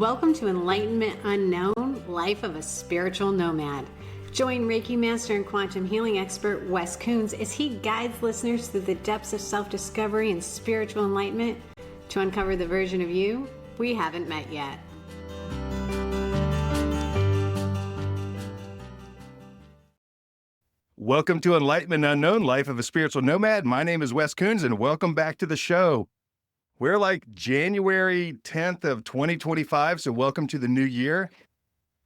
Welcome to Enlightenment Unknown, Life of a Spiritual Nomad. Join Reiki Master and Quantum Healing expert Wes Coons as he guides listeners through the depths of self-discovery and spiritual enlightenment to uncover the version of you we haven't met yet. Welcome to Enlightenment Unknown, Life of a Spiritual Nomad. My name is Wes Coons, and welcome back to the show. We're like January 10th of 2025, so welcome to the new year.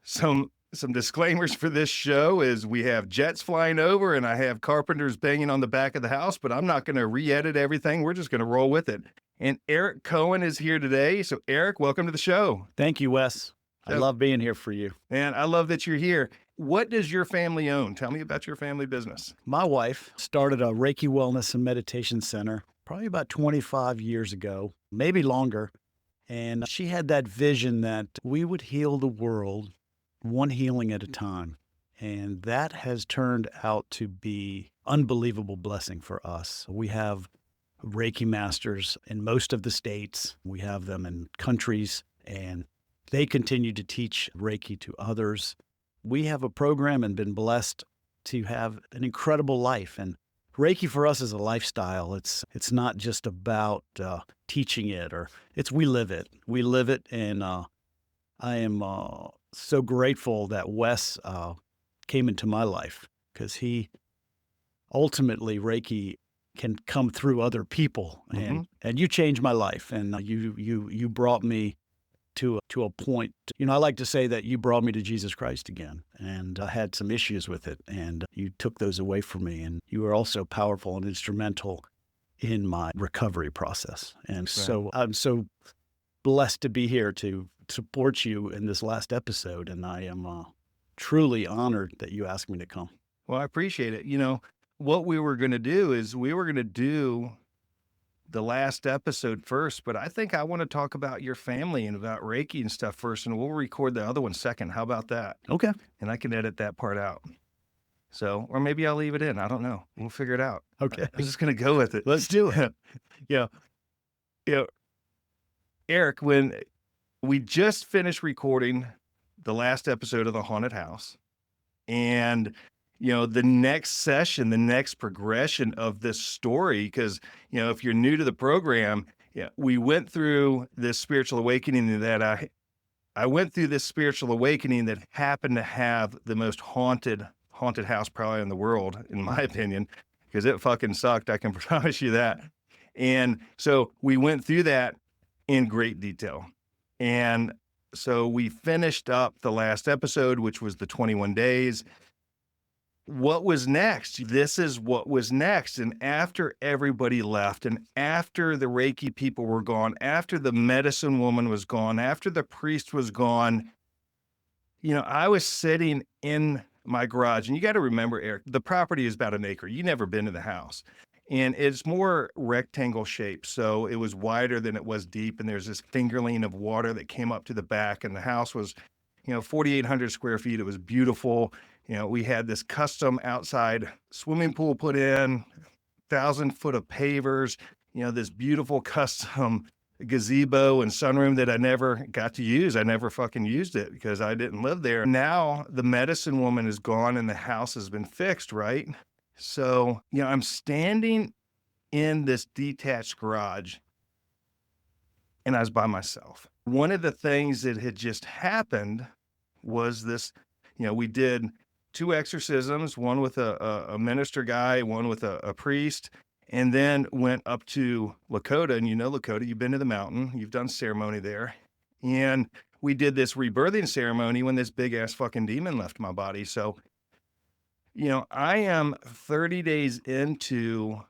Some disclaimers for this show is we have jets flying over and I have carpenters banging on the back of the house, but I'm not going to re-edit everything. We're just going to roll with it. And Eric Cohen is here today. So Eric, welcome to the show. Thank you, Wes. I love being here for you. And I love that you're here. What does your family own? Tell me about your family business. My wife started a Reiki Wellness and Meditation Center probably about 25 years ago, maybe longer. And she had that vision that we would heal the world one healing at a time. And that has turned out to be unbelievable blessing for us. We have Reiki masters in most of the states. We have them in countries, and they continue to teach Reiki to others. We have a program and been blessed to have an incredible life. And Reiki for us is a lifestyle. It's not just about teaching it, we live it. We live it, and I am so grateful that Wes came into my life, because he ultimately, Reiki can come through other people, and you changed my life, and you brought me to a point. I like to say that you brought me to Jesus Christ again, and I had some issues with it, and you took those away from me, and you were also powerful and instrumental in my recovery process. And so I'm so blessed to be here to support you in this last episode, and I am truly honored that you asked me to come. Well, I appreciate it. What we were going to do is we were going to do the last episode first, but I think I want to talk about your family and about Reiki and stuff first, and we'll record the other one second. How about that? Okay. And I can edit that part out. So, or maybe I'll leave it in. I don't know. We'll figure it out. Okay. I'm just going to go with it. Let's do it. Eric, when we just finished recording the last episode of The Haunted House, and the next session, the next progression of this story, because, if you're new to the program, we went through this spiritual awakening that I went through this spiritual awakening that happened to have the most haunted house probably in the world, in my opinion, because it fucking sucked. I can promise you that. And so we went through that in great detail. And so we finished up the last episode, which was the 21 days. What was next? This is what was next. And after everybody left, and after the Reiki people were gone, after the medicine woman was gone, after the priest was gone, I was sitting in my garage. And you got to remember, Eric, the property is about an acre. You've never been to the house. And it's more rectangle shaped. So it was wider than it was deep. And there's this fingerling of water that came up to the back. And the house was, 4,800 square feet. It was beautiful. We had this custom outside swimming pool put in, 1,000 foot of pavers, this beautiful custom gazebo and sunroom that I never got to use. I never fucking used it because I didn't live there. Now the medicine woman is gone and the house has been fixed, right? So, I'm standing in this detached garage and I was by myself. One of the things that had just happened was this, we did 2 exorcisms, one with a minister guy, one with a priest, and then went up to Lakota. And Lakota, you've been to the mountain, you've done ceremony there. And we did this rebirthing ceremony when this big ass fucking demon left my body. So, I am 30 days into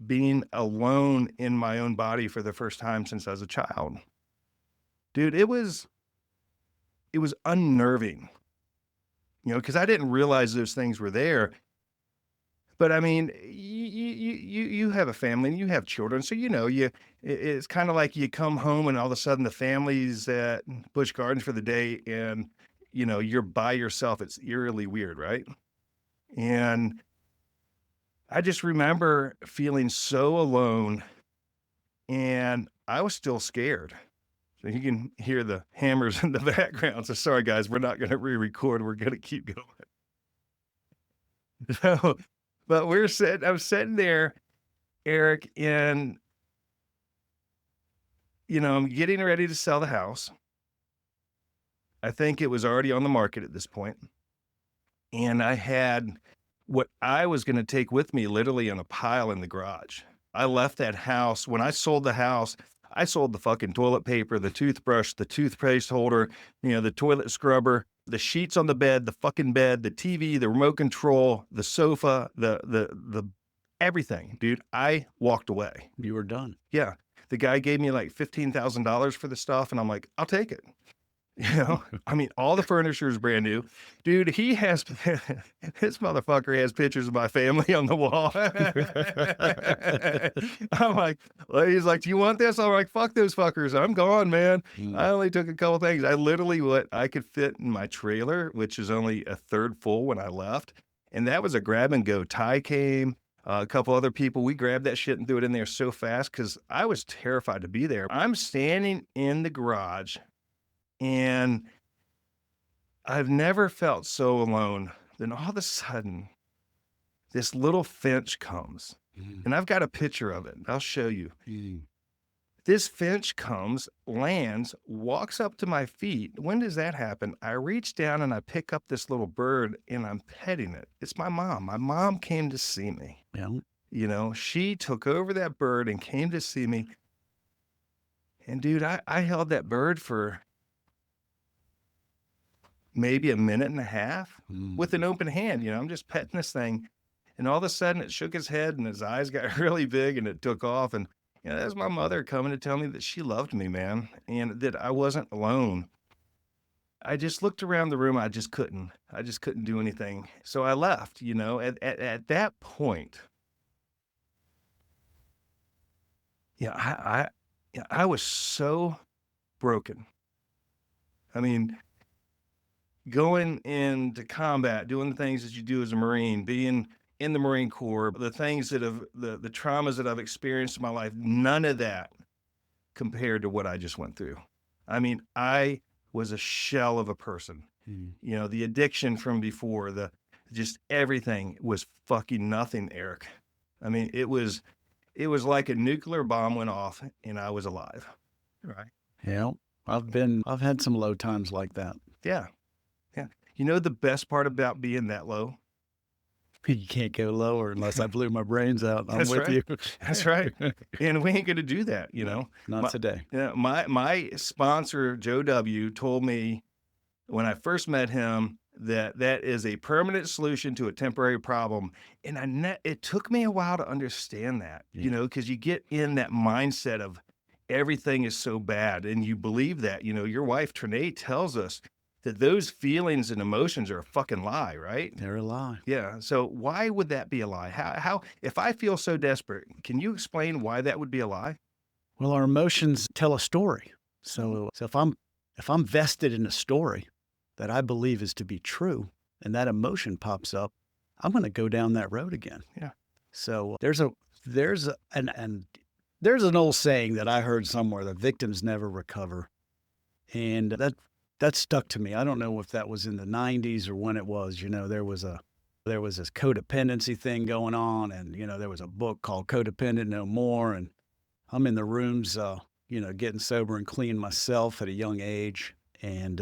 being alone in my own body for the first time since I was a child. Dude, it was unnerving. Because I didn't realize those things were there. But I mean, you have a family and you have children, so it's kind of like you come home and all of a sudden the family's at Busch Gardens for the day, and you're by yourself. It's eerily weird, right? And I just remember feeling so alone, and I was still scared. So you can hear the hammers in the background. So sorry, guys, we're not going to re-record. We're going to keep going. So, but I'm sitting there, Eric, and, I'm getting ready to sell the house. I think it was already on the market at this point. And I had what I was going to take with me literally in a pile in the garage. I left that house. When I sold the house, I sold the fucking toilet paper, the toothbrush, the toothpaste holder, the toilet scrubber, the sheets on the bed, the fucking bed, the TV, the remote control, the sofa, the everything, dude. I walked away. You were done. Yeah. The guy gave me like $15,000 for the stuff, and I'm like, I'll take it. I mean, all the furniture is brand new. Dude, this motherfucker has pictures of my family on the wall. I'm like, he's like, do you want this? I'm like, fuck those fuckers. I'm gone, man. I only took a couple things. I literally, what I could fit in my trailer, which is only a third full when I left. And that was a grab and go. Ty came, a couple other people. We grabbed that shit and threw it in there so fast because I was terrified to be there. I'm standing in the garage, and I've never felt so alone. Then all of a sudden, this little finch comes, and I've got a picture of it. I'll show you. This finch comes, lands, walks up to my feet. When does that happen? I reach down and I pick up this little bird and I'm petting it. It's my mom. My mom came to see me. Yeah. She took over that bird and came to see me. And dude, I held that bird for maybe a minute and a half with an open hand. I'm just petting this thing. And all of a sudden it shook his head and his eyes got really big and it took off. And that was my mother coming to tell me that she loved me, man, and that I wasn't alone. I just looked around the room. I just couldn't do anything. So I left, at that point. I was so broken. I mean, going into combat, doing the things that you do as a Marine, being in the Marine Corps, the things that the traumas that I've experienced in my life, none of that compared to what I just went through. I mean, I was a shell of a person. The addiction from before, just everything was fucking nothing, Eric. I mean, it was like a nuclear bomb went off and I was alive. Right. Yeah. I've had some low times like that. Yeah. Yeah. The best part about being that low? You can't go lower unless I blew my brains out. I'm That's with right. you. That's right. And we ain't going to do that, Not today. My sponsor, Joe W., told me when I first met him that is a permanent solution to a temporary problem. And it took me a while to understand that, because you get in that mindset of everything is so bad. And you believe that, your wife, Trinae, tells us that those feelings and emotions are a fucking lie, right? They're a lie. Yeah. So why would that be a lie? How, if I feel so desperate, can you explain why that would be a lie? Well, our emotions tell a story. So if I'm vested in a story that I believe is to be true, and that emotion pops up, I'm going to go down that road again. Yeah. So there's an old saying that I heard somewhere that victims never recover. And that stuck to me. I don't know if that was in the 90s or when it was. There was this codependency thing going on, and there was a book called Codependent No More, and I'm in the rooms getting sober and clean myself at a young age, and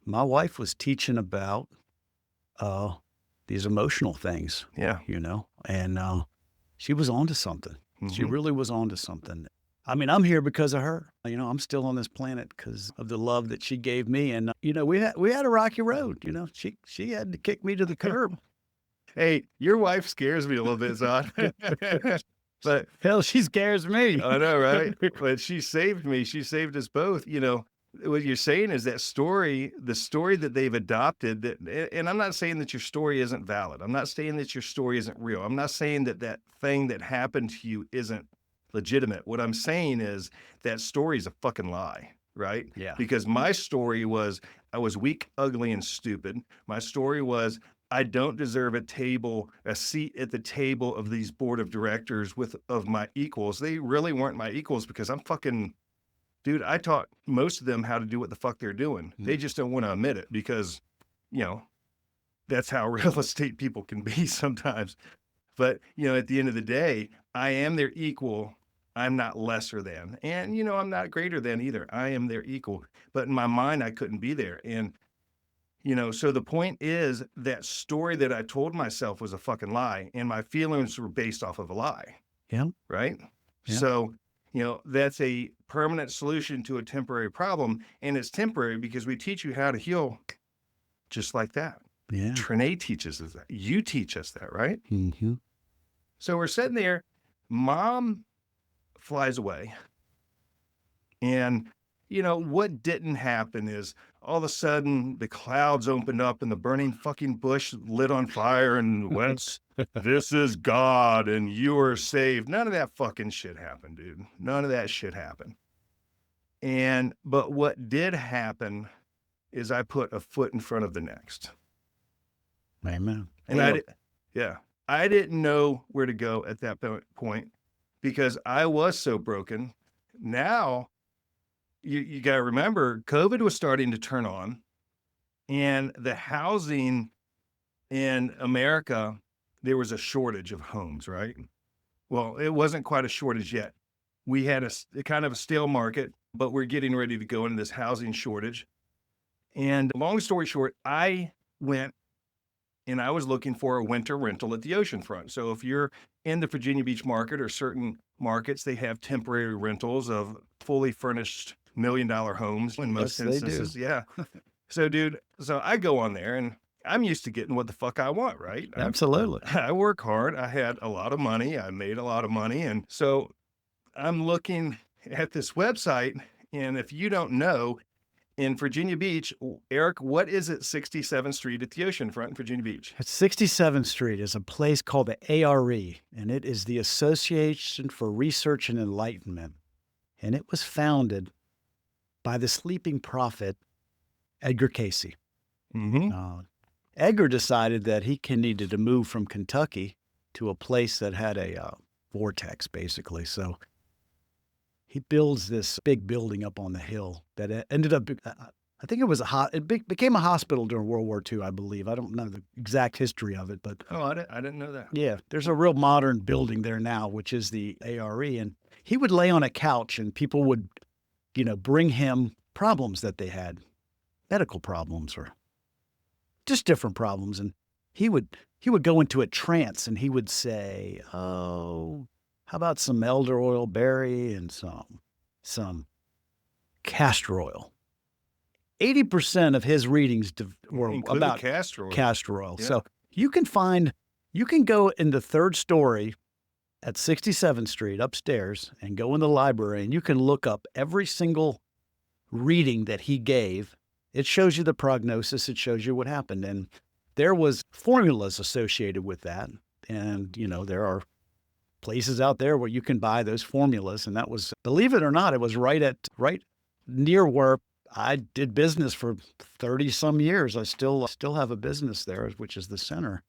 my wife was teaching about these emotional things. Yeah. And she was onto something. She really was onto something. I mean, I'm here because of her. I'm still on this planet because of the love that she gave me. And, we had a rocky road. She had to kick me to the curb. Hey, your wife scares me a little bit, Zod. But hell, she scares me. I know, right? But she saved me. She saved us both. What you're saying is that story, the story that they've adopted, and I'm not saying that your story isn't valid. I'm not saying that your story isn't real. I'm not saying that thing that happened to you isn't legitimate. What I'm saying is that story is a fucking lie, right? Yeah. Because my story was I was weak, ugly, and stupid. My story was I don't deserve a seat at the table of these board of directors of my equals. They really weren't my equals because I'm fucking dude, I taught most of them how to do what the fuck they're doing. Mm. They just don't want to admit it because, that's how real estate people can be sometimes. But, at the end of the day, I am their equal. I'm not lesser than. And, I'm not greater than either. I am their equal. But in my mind, I couldn't be there. And, so the point is that story that I told myself was a fucking lie. And my feelings were based off of a lie. Yeah. Right. Yeah. So, that's a permanent solution to a temporary problem. And it's temporary because we teach you how to heal just like that. Yeah. Trinae teaches us that. You teach us that, right? Mm-hmm. So we're sitting there. Mom flies away. And, what didn't happen is all of a sudden the clouds opened up and the burning fucking bush lit on fire and went, this is God and you are saved. None of that fucking shit happened, dude. None of that shit happened. But what did happen is I put a foot in front of the next. Amen. And I didn't know where to go at that point because I was so broken. Now, you got to remember, COVID was starting to turn on, and the housing in America, there was a shortage of homes, right? Well, it wasn't quite a shortage yet. We had a kind of a stale market, but we're getting ready to go into this housing shortage. And long story short, I went and I was looking for a winter rental at the oceanfront. So if you're in the Virginia Beach market or certain markets, they have temporary rentals of fully furnished $1 million homes in most instances. Yeah. So dude, I go on there and I'm used to getting what the fuck I want, right? Absolutely. I work hard. I had a lot of money. I made a lot of money. And so I'm looking at this website. And if you don't know, in Virginia Beach, Eric, what is it 67th Street at the oceanfront in Virginia Beach? At 67th Street is a place called the ARE, and it is the Association for Research and Enlightenment. And it was founded by the sleeping prophet, Edgar Cayce. Mm-hmm. Edgar decided that he needed to move from Kentucky to a place that had a vortex, basically. So he builds this big building up on the hill that ended up, I think it became a hospital during World War II, I believe. I don't know the exact history of it, but. Oh, I didn't know that. Yeah, there's a real modern building there now, which is the ARE. And he would lay on a couch and people would, bring him problems that they had, medical problems or just different problems. And he would go into a trance and he would say, oh, how about some elder oil berry and some castor oil? 80% of his readings were about castor oil. Castor oil. Yeah. So you can go in the third story at 67th Street upstairs and go in the library and you can look up every single reading that he gave. It shows you the prognosis. It shows you what happened. And there was formulas associated with that. And, there are places out there where you can buy those formulas. And that was, believe it or not, it was right near where I did business for 30 some years. I still have a business there, which is the center.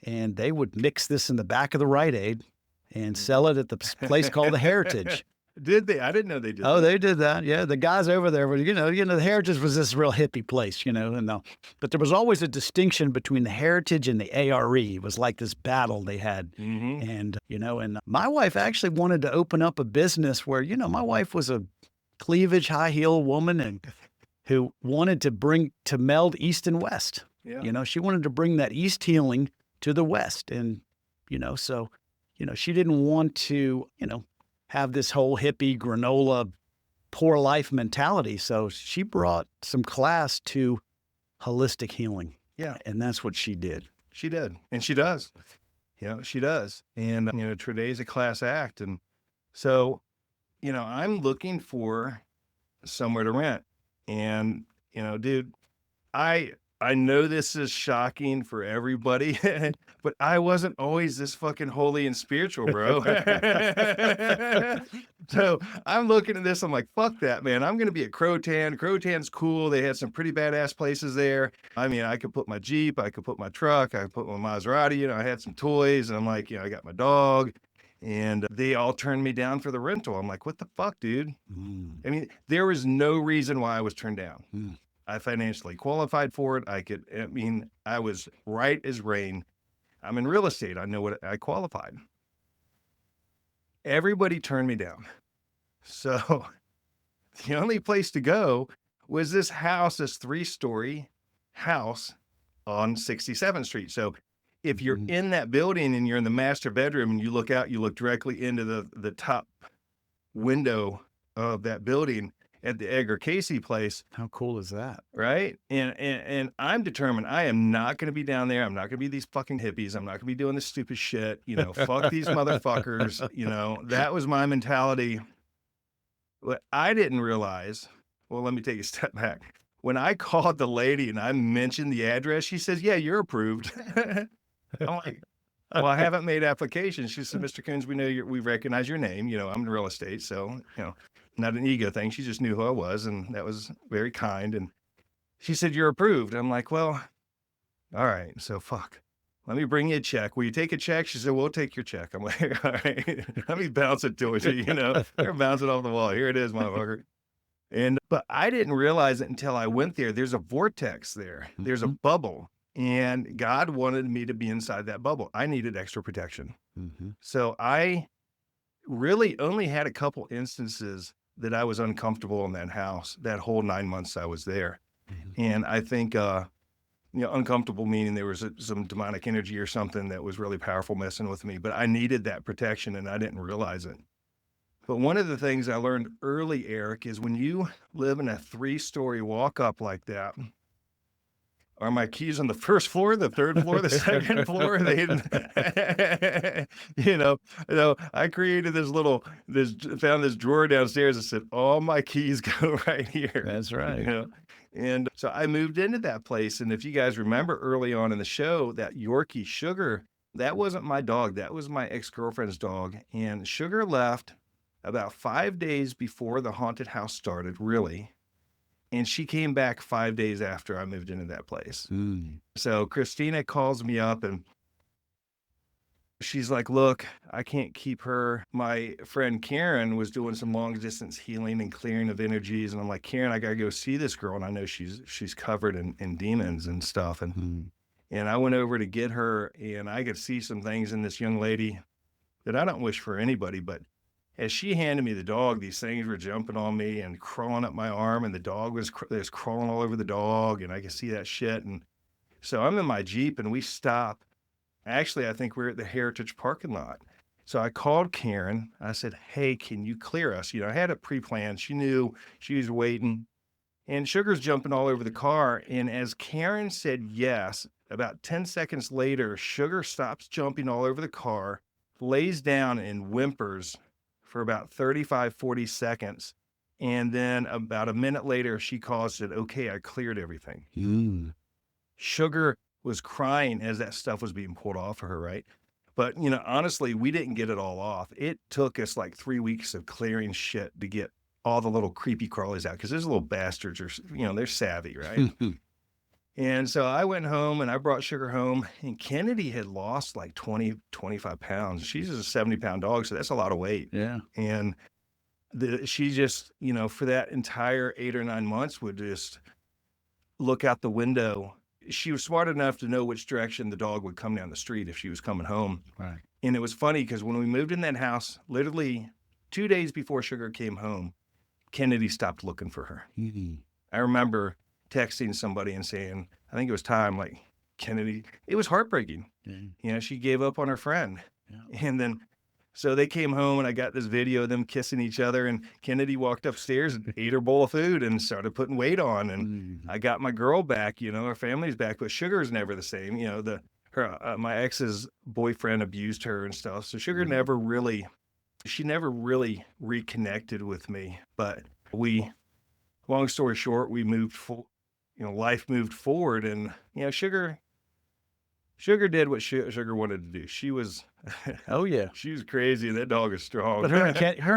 And they would mix this in the back of the Rite Aid and sell it at the place called the Heritage. Did they? I didn't know they did. Oh, that. They did that. Yeah, the guys over there were, the Heritage was this real hippie place, but there was always a distinction between the Heritage and the ARE. It was like this battle they had. Mm-hmm. And, and my wife actually wanted to open up a business where, my wife was a cleavage, high heel woman and who wanted to meld East and West. Yeah. She wanted to bring that East healing to the West. And, so, she didn't want to, have this whole hippie granola poor life mentality. So she brought some class to holistic healing. Yeah. And that's what she did. She did. And she does. She does. And, today's a class act. And so, I'm looking for somewhere to rent. And, dude, I know this is shocking for everybody, but I wasn't always this fucking holy and spiritual, bro. So I'm looking at this. I'm like, fuck that, man. I'm going to be at Croatan. Croatan's cool. They had some pretty badass places there. I mean, I could put my Jeep. I could put my truck. I could put my Maserati. I had some toys. And I'm like, I got my dog. And they all turned me down for the rental. I'm like, what the fuck, dude? Mm. I mean, there was no reason why I was turned down. Mm. I financially qualified for it. I was right as rain. I'm in real estate. I know what I qualified. Everybody turned me down. So the only place to go was this house, this 3-story house on 67th Street. So if you're Mhm. in that building and you're in the master bedroom and you look out, you look directly into the top window of that building at the Edgar Casey place, How cool is that? right? And I'm determined I am not going to be down there. I'm not going to be these fucking hippies. I'm not going to be doing this stupid shit. You know, fuck these motherfuckers. You know, that was my mentality. What I didn't realize, well, let me take a step back. When I called the lady and I mentioned the address, she says, "Yeah, you're approved." I'm like, "Well, I haven't made application." She said, "Mr. Coons, we recognize your name. You know, I'm in real estate, so, you know, not an ego thing." She just knew who I was, and that was very kind. And she said, "You're approved." I'm like, "Well, all right, so fuck. Let me bring you a check. Will you take a check?" She said, "We'll take your check." I'm like, "All right, let me bounce it to you, you know, they're bouncing off the wall. Here it is, motherfucker." But I didn't realize it until I went there. There's a vortex there. There's a Mhm. bubble, and God wanted me to be inside that bubble. I needed extra protection. Mhm. So I really only had a couple instances that I was uncomfortable in that house, that whole 9 months I was there. Mhm. And I think, you know, uncomfortable meaning there was some demonic energy or something that was really powerful messing with me, but I needed that protection and I didn't realize it. But one of the things I learned early, Eric, is when you live in a 3-story walk up like that, are my keys on the first floor, the third floor, the second floor? They, you know, I created found this drawer downstairs and said, all my keys go right here. That's You right. know, and so I moved into that place. And if you guys remember early on in the show, that Yorkie Sugar, that wasn't my dog. That was my ex-girlfriend's dog. And Sugar left about 5 days before the haunted house started, really. And she came back 5 days after I moved into that place. Mm. So Christina calls me up and she's like, "Look, I can't keep her." My friend Karen was doing some long distance healing and clearing of energies. And I'm like, "Karen, I gotta go see this girl." And I know she's covered in demons and stuff. Mm. And I went over to get her and I could see some things in this young lady that I don't wish for anybody, but as she handed me the dog, these things were jumping on me and crawling up my arm, and the dog was crawling all over the dog, and I could see that shit. And so I'm in my Jeep, and we stop. Actually, I think we're at the Heritage parking lot. So I called Karen. I said, "Hey, can you clear us?" You know, I had it pre-planned. She knew, she was waiting, and Sugar's jumping all over the car. And as Karen said yes, about 10 seconds later, Sugar stops jumping all over the car, lays down and whimpers for about 35, 40 seconds. And then about a minute later, she calls, said, "Okay, I cleared everything." Mm. Sugar was crying as that stuff was being pulled off of her, right? But, you know, honestly, we didn't get it all off. It took us like 3 weeks of clearing shit to get all the little creepy crawlies out, because those little bastards are, you know, they're savvy, right? And so I went home and I brought Sugar home, and Kennedy had lost like 20, 25 pounds. She's a 70-pound dog, so that's a lot of weight. Yeah. And she just, you know, for that entire 8 or 9 months would just look out the window. She was smart enough to know which direction the dog would come down the street if she was coming home. Right. And it was funny because when we moved in that house, literally 2 days before Sugar came home, Kennedy stopped looking for her. Mm. I remember texting somebody and saying, I think it was time, like, Kennedy, it was heartbreaking. Yeah. You know, she gave up on her friend. Yeah. And then, so they came home and I got this video of them kissing each other, and Kennedy walked upstairs and ate her bowl of food and started putting weight on. And Mm. I got my girl back, you know, her family's back, but Sugar's never the same. You know, my ex's boyfriend abused her and stuff. So Sugar never really reconnected with me. But long story short, we moved life moved forward, and, you know, Sugar did what Sugar wanted to do. She was, Oh yeah. she was crazy. That dog is strong. But her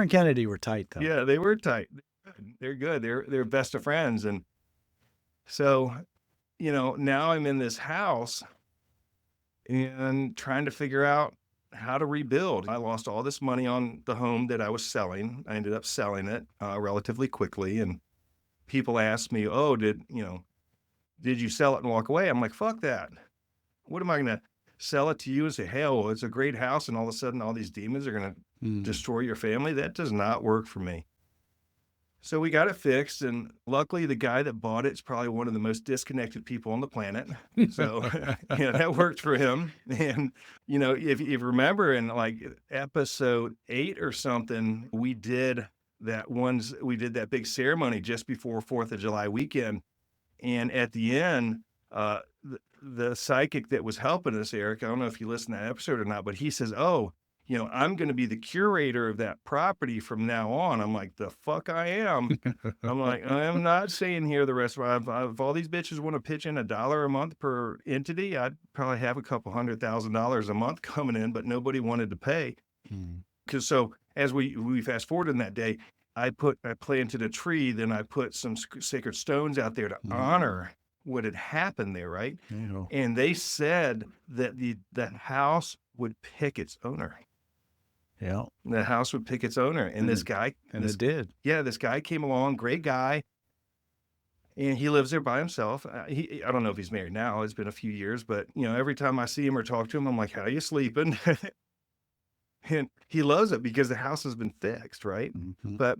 and Kennedy were tight though. Yeah, they were tight. They're good. They're best of friends. And so, you know, now I'm in this house and trying to figure out how to rebuild. I lost all this money on the home that I was selling. I ended up selling it relatively quickly. And people asked me, oh, did you sell it and walk away? I'm like, fuck that. What am I going to sell it to you and say, hey, well, it's a great house, and all of a sudden all these demons are going to destroy your family? That does not work for me. So we got it fixed, and luckily the guy that bought it's probably one of the most disconnected people on the planet. So that worked for him. And if you remember in like episode 8 or something, we did that big ceremony just before 4th of July weekend. And at the end, the psychic that was helping us, Eric, I don't know if you listened to that episode or not, but he says, oh, I'm going to be the curator of that property from now on. I'm like, the fuck I am. I'm like, I am not staying here the rest of my life. If all these bitches want to pitch in $1 a month per entity, I'd probably have a couple $100,000 a month coming in, but nobody wanted to pay. Because so as we fast forward in that day, I planted a tree, then I put some sacred stones out there to honor what had happened there, right? And they said that the house would pick its owner. Yeah. The house would pick its owner. And this guy. And it did. Yeah, this guy came along, great guy. And he lives there by himself. I don't know if he's married now. It's been a few years. But, every time I see him or talk to him, I'm like, how you sleeping? And he loves it because the house has been fixed, right? But,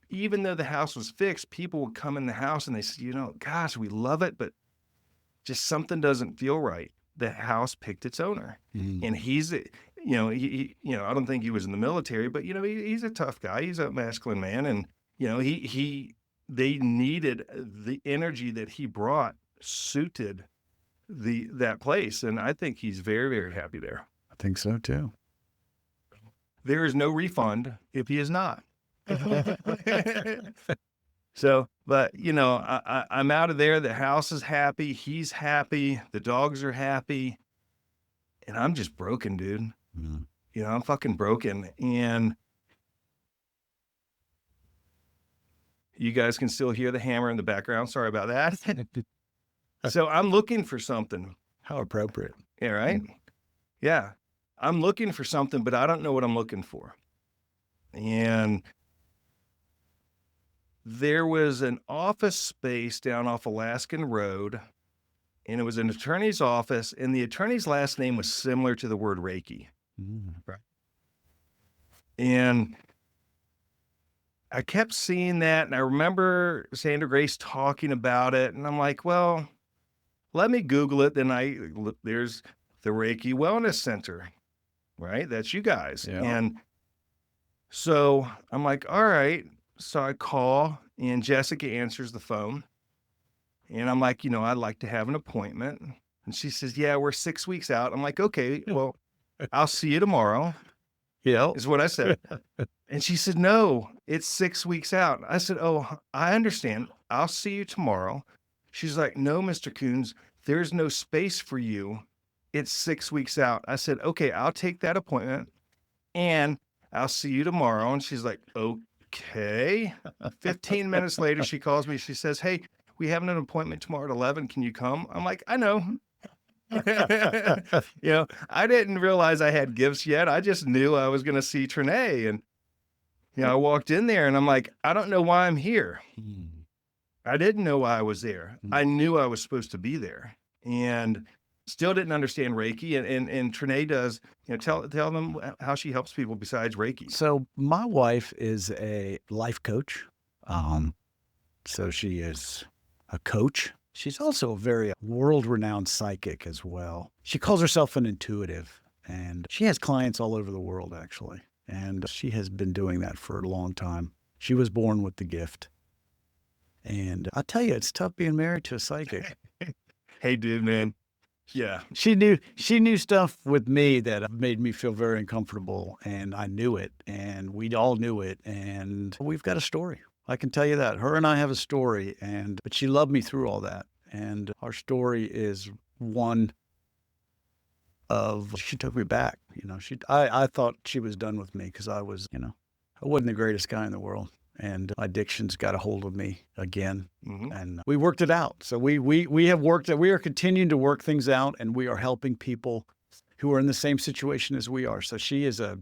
even though the house was fixed, people would come in the house and they said, gosh, we love it, but just something doesn't feel right. The house picked its owner. And he's, I don't think he was in the military, but, he's a tough guy. He's a masculine man. And, they needed the energy that he brought suited that place. And I think he's very, very happy there. I think so too. There is no refund if he is not. So, but I'm out of there. The house is happy. He's happy. The dogs are happy. And I'm just broken, dude. I'm fucking broken. And you guys can still hear the hammer in the background. Sorry about that. So I'm looking for something. How appropriate. Yeah, right? Yeah. I'm looking for something, but I don't know what I'm looking for. And there was an office space down off Alaskan Road, and it was an attorney's office, and the attorney's last name was similar to the word Reiki. Right. And I kept seeing that, and I remember Sandra Grace talking about it, and I'm like, well, let me Google it. Then there's the Reiki Wellness Center, right? That's you guys. Yeah. And so I'm like, all right. So I call, and Jessica answers the phone. And I'm like, I'd like to have an appointment. And she says, yeah, we're 6 weeks out. I'm like, okay, well, I'll see you tomorrow. Yeah. Is what I said. And she said, no, it's 6 weeks out. I said, oh, I understand. I'll see you tomorrow. She's like, no, Mr. Coons, there's no space for you. It's 6 weeks out. I said, okay, I'll take that appointment and I'll see you tomorrow. And she's like, okay. 15 minutes later, she calls me. She says, hey, we have an appointment tomorrow at 11. Can you come? I'm like, I know. I didn't realize I had gifts yet. I just knew I was going to see Trinae. And, I walked in there and I'm like, I don't know why I'm here. I didn't know why I was there. I knew I was supposed to be there and still didn't understand Reiki. And Trinae does, tell them how she helps people besides Reiki. So my wife is a life coach. So she is a coach. She's also a very world-renowned psychic as well. She calls herself an intuitive, and she has clients all over the world, actually. And she has been doing that for a long time. She was born with the gift. And I tell you, it's tough being married to a psychic. Hey, dude, man. Yeah. She knew stuff with me that made me feel very uncomfortable, and I knew it, and we all knew it, and we've got a story. I can tell you that. Her and I have a story, but she loved me through all that. And our story is one of, she took me back. I thought she was done with me because I was, I wasn't the greatest guy in the world. And addictions got a hold of me again. And we worked it out. So we have worked it. We are continuing to work things out, and we are helping people who are in the same situation as we are. So she is a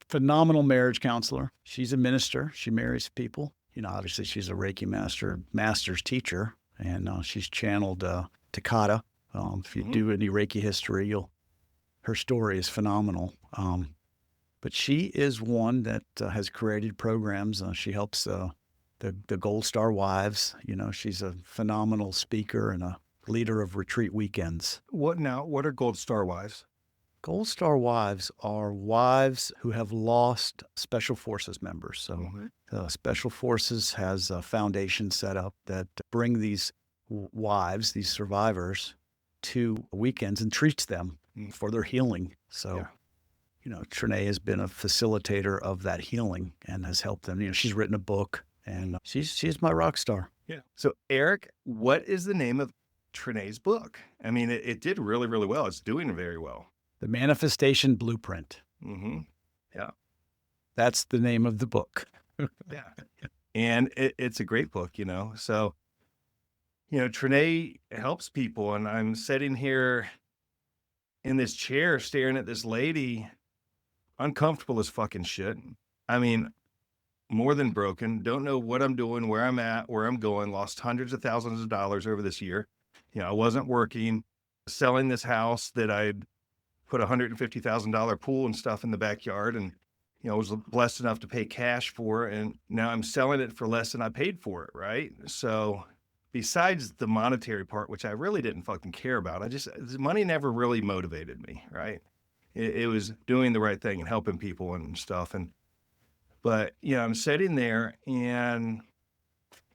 phenomenal marriage counselor. She's a minister. She marries people. Obviously she's a Reiki master's teacher, and she's channeled Takata. If you do any Reiki history, her story is phenomenal. But she is one that has created programs. She helps the Gold Star Wives. She's a phenomenal speaker and a leader of retreat weekends. What are Gold Star Wives? Gold Star Wives are wives who have lost Special Forces members. So Special Forces has a foundation set up that bring these wives, these survivors, to weekends and treats them for their healing. So, Trinae has been a facilitator of that healing and has helped them. She's written a book, and she's my rock star. Yeah. So, Eric, what is the name of Trinae's book? I mean, it did really, really well. It's doing very well. The Manifestation Blueprint. Yeah. That's the name of the book. Yeah. And it's a great book, So, Trinae helps people, and I'm sitting here in this chair staring at this lady, uncomfortable as fucking shit. I mean, more than broken. Don't know what I'm doing, where I'm at, where I'm going. Lost hundreds of thousands of dollars over this year. I wasn't working, selling this house that I'd put $150,000 pool and stuff in the backyard, and I was blessed enough to pay cash for it, and now I'm selling it for less than I paid for it, right? So besides the monetary part, which I really didn't fucking care about, money never really motivated me, right? It was doing the right thing and helping people and stuff. But I'm sitting there, and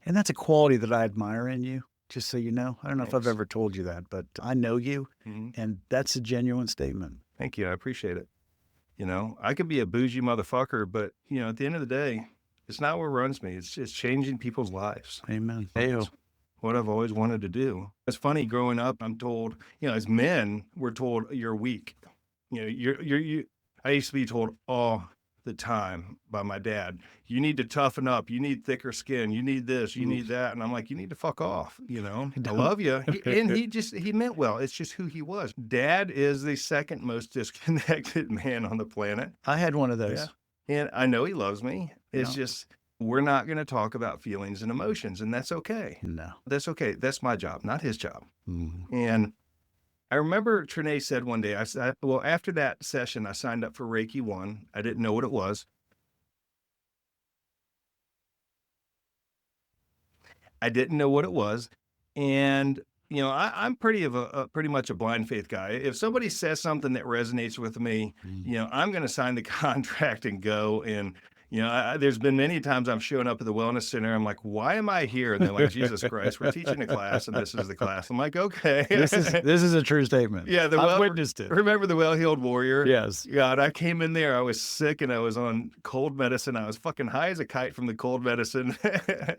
that's a quality that I admire in you. Just so you know, I don't know if I've ever told you that, but I know you, and that's a genuine statement. Thank you. I appreciate it. I could be a bougie motherfucker, but, at the end of the day, it's not what runs me. It's just changing people's lives. Amen. It's what I've always wanted to do. It's funny, growing up, I'm told, as men, we're told you're weak. I used to be told all the time by my dad, you need to toughen up, you need thicker skin, you need this, you need that. And I'm like, you need to fuck off. I love you. And he meant well. It's just who he was. Dad is the second most disconnected man on the planet. I had one of those. Yeah. And I know he loves me. It's just, we're not going to talk about feelings and emotions, and that's okay. No. That's okay. That's my job, not his job. And I remember Trinae said one day, after that session, I signed up for Reiki 1. I didn't know what it was. And, I'm pretty much a blind faith guy. If somebody says something that resonates with me, I'm going to sign the contract and go. And, there's been many times I'm showing up at the wellness center. I'm like, why am I here? And they're like, Jesus Christ, we're teaching a class, and this is the class. I'm like, okay. This is a true statement. Yeah. I've witnessed it. Remember the Well-Heeled Warrior? Yes. God, I came in there. I was sick, and I was on cold medicine. I was fucking high as a kite from the cold medicine.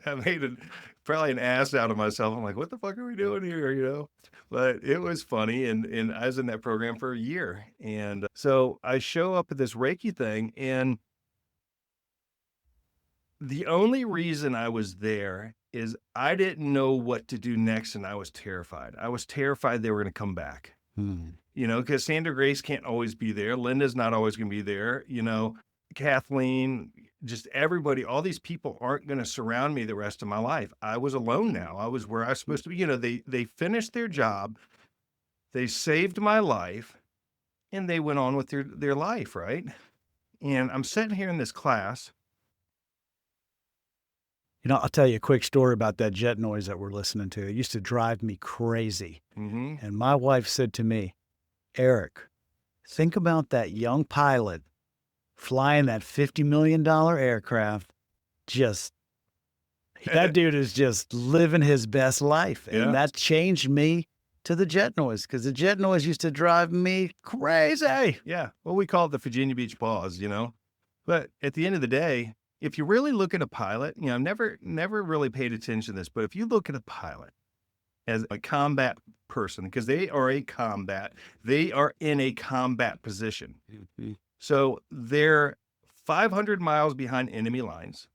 I made probably an ass out of myself. I'm like, what the fuck are we doing here? But it was funny. And I was in that program for a year. And so I show up at this Reiki thing, and the only reason I was there is I didn't know what to do next, and I was terrified. I was terrified they were going to come back. Because Sandra Grace can't always be there. Linda's not always going to be there. Kathleen, just everybody, all these people aren't going to surround me the rest of my life. I was alone now. I was where I was supposed to be. They finished their job. They saved my life, and they went on with their life, right? And I'm sitting here in this class. I'll tell you a quick story about that jet noise that we're listening to. It used to drive me crazy. And my wife said to me, Eric, think about that young pilot flying that $50 million aircraft. That dude is just living his best life. And that changed me to the jet noise, because the jet noise used to drive me crazy. Yeah. Well, we call it the Virginia Beach pause, But at the end of the day, if you really look at a pilot, I've never really paid attention to this, but if you look at a pilot as a combat person, because they are in a combat position. So they're 500 miles behind enemy lines.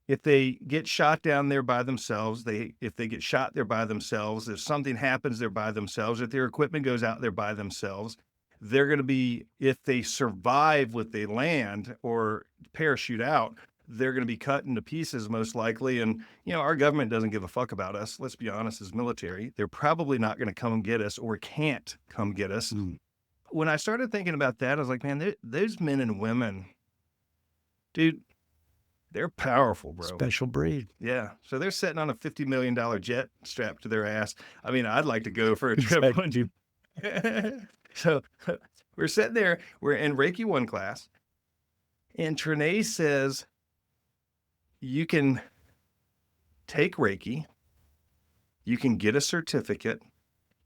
If they get shot down, they're by themselves. If they get shot, they're by themselves. If something happens, they're by themselves. If their equipment goes out, they're by themselves. they're going to be, if they survive what they land or parachute out, they're going to be cut into pieces most likely. And, our government doesn't give a fuck about us. Let's be honest, as military, they're probably not going to come get us or can't come get us. When I started thinking about that, I was like, man, those men and women, dude, they're powerful, bro. Special breed. Yeah. So they're sitting on a $50 million jet strapped to their ass. I mean, I'd like to go for a trip. Wouldn't you? So we're sitting there, we're in Reiki 1 class, and Trinae says, you can take Reiki, you can get a certificate,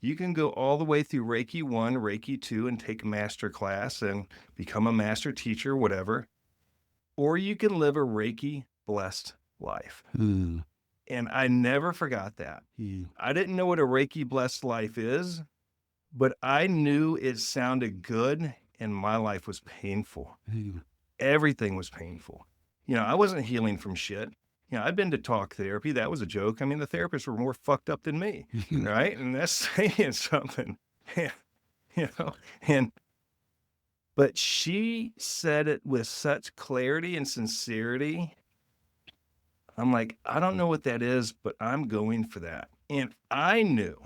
you can go all the way through Reiki 1, Reiki 2, and take a master class and become a master teacher, whatever. Or you can live a Reiki blessed life. And I never forgot that. I didn't know what a Reiki blessed life is, but I knew it sounded good, and my life was painful. Everything was painful. I wasn't healing from shit. I'd been to talk therapy. That was a joke. I mean, the therapists were more fucked up than me, right? And that's saying something, but she said it with such clarity and sincerity. I'm like, I don't know what that is, but I'm going for that. And I knew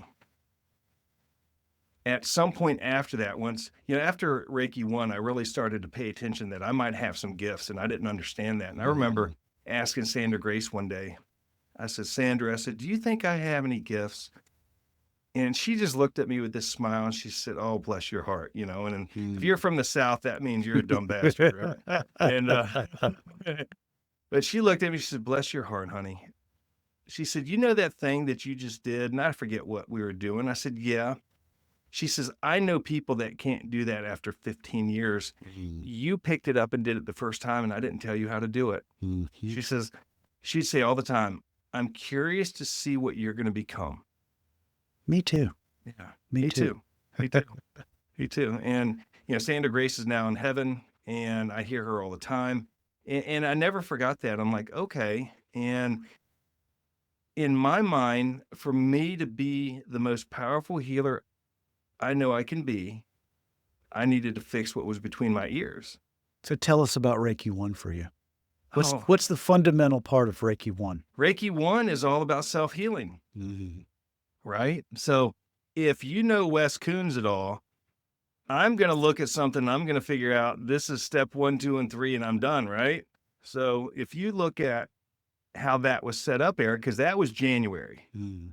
at some point after that, once, after Reiki 1, I really started to pay attention that I might have some gifts, and I didn't understand that. And I remember asking Sandra Grace one day, I said, Sandra, do you think I have any gifts? And she just looked at me with this smile, and she said, oh, bless your heart, and if you're from the South, that means you're a dumb bastard, right? And, but she looked at me, she said, bless your heart, honey. She said, you know that thing that you just did? And I forget what we were doing. I said, yeah. She says, I know people that can't do that after 15 years. You picked it up and did it the first time, and I didn't tell you how to do it. She says, she'd say all the time, I'm curious to see what you're going to become. Me too. Yeah, Me too. Me too. Me too. And, Sandra Grace is now in heaven, and I hear her all the time. And I never forgot that. I'm like, okay. And in my mind, for me to be the most powerful healer I know I can be, I needed to fix what was between my ears. So tell us about Reiki 1 for you. What's the fundamental part of Reiki 1? Reiki 1 is all about self-healing, right? So if you know Wes Coons at all, I'm going to look at something, I'm going to figure out this is step 1, 2, and 3, and I'm done, right? So if you look at how that was set up, Eric, because that was January.